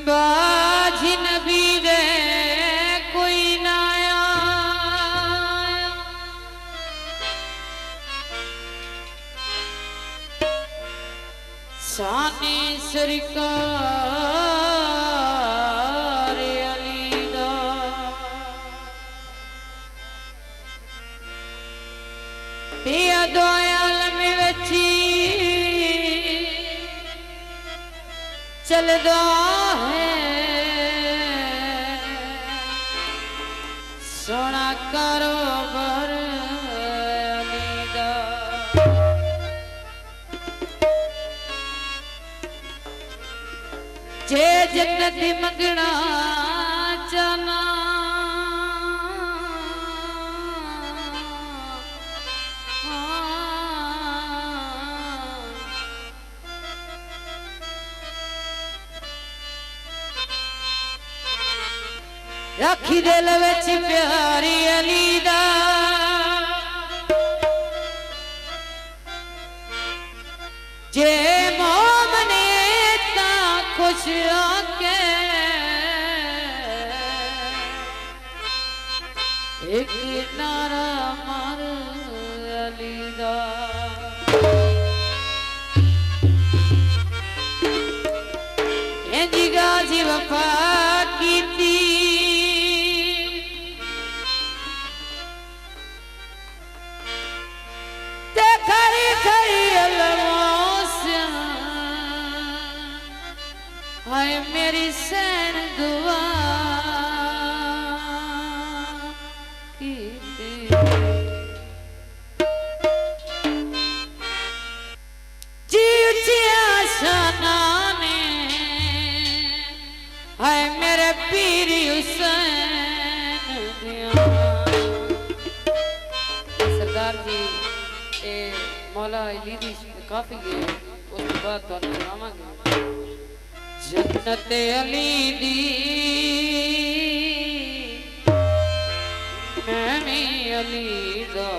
बाजी नबी दे कोई ना आया, साने सरकार अली दा पिया दोयाल में वची चलदा है सोना कारोबार अली दा। जे जन्नत मंगना चाहना रखी दिल विच प्यारी अली दा, जे मोमने ता खुश आके एक नारा मार अली दा। इंजी गाजी वफा कीती हाय मेरी सैन दुआ कीती, जी उचिया शाना ने हाय मेरे पीरी हुसैन दिया। सरदार जी ए मौला अली दी काफी है, उस बाद तो सुनावांगे जन्नत अली दी मैं अली दा।